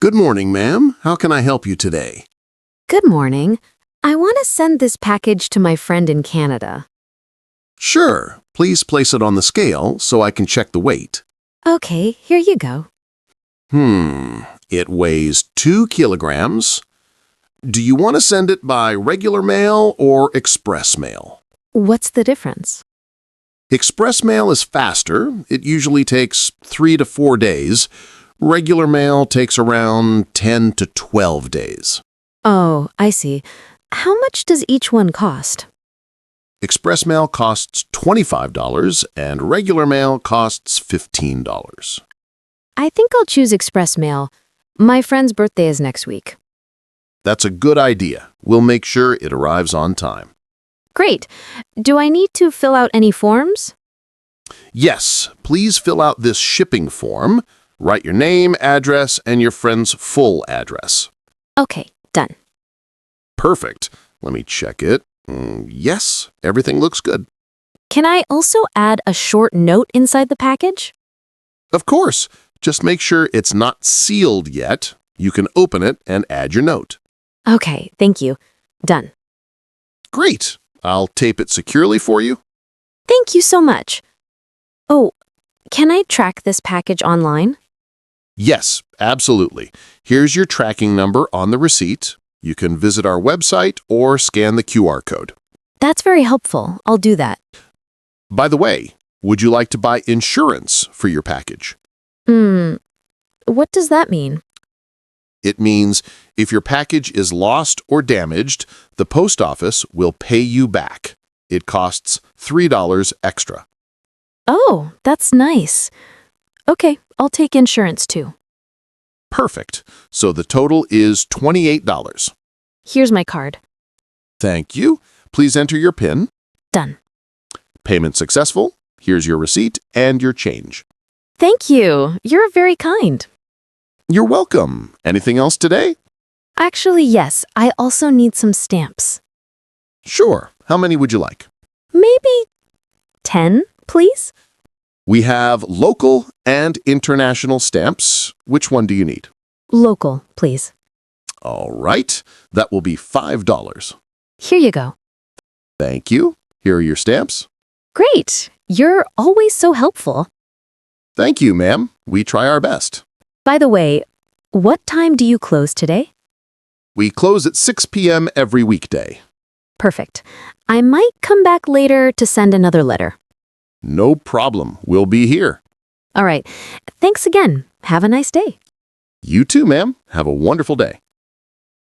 Good morning, ma'am. How can I help you today? Good morning. I want to send this package to my friend in Canada. Sure. Please place it on the scale so I can check the weight. Okay, here you go. It weighs 2 kilograms. Do you want to send it by regular mail or express mail? What's the difference? Express mail is faster. It usually takes 3 to 4 days. Regular mail takes around 10 to 12 days. Oh, I see. How much does each one cost? Express mail costs $25 and regular mail costs $15. I think I'll choose express mail. My friend's birthday is next week. That's a good idea. We'll make sure it arrives on time. Great. Do I need to fill out any forms? Yes, please fill out this shipping form. Write your name, address, and your friend's full address. Okay, done. Perfect. Let me check it. Yes, everything looks good. Can I also add a short note inside the package? Of course. Just make sure it's not sealed yet. You can open it and add your note. Okay, thank you. Done. Great. I'll tape it securely for you. Thank you so much. Oh, can I track this package online? Yes, absolutely. Here's your tracking number on the receipt. You can visit our website or scan the QR code. That's very helpful. I'll do that. By the way, would you like to buy insurance for your package? What does that mean? It means if your package is lost or damaged, the post office will pay you back. It costs $3 extra. Oh, that's nice. Okay, I'll take insurance too. Perfect. So the total is $28. Here's my card. Thank you. Please enter your PIN. Done. Payment successful. Here's your receipt and your change. Thank you. You're very kind. You're welcome. Anything else today? Actually, yes, I also need some stamps. Sure. How many would you like? Maybe 10, please? We have local and international stamps. Which one do you need? Local, please. All right. That will be $5. Here you go. Thank you. Here are your stamps. Great. You're always so helpful. Thank you, ma'am. We try our best. By the way, what time do you close today? We close at 6 p.m. every weekday. Perfect. I might come back later to send another letter. No problem. We'll be here. All right. Thanks again. Have a nice day. You too, ma'am. Have a wonderful day.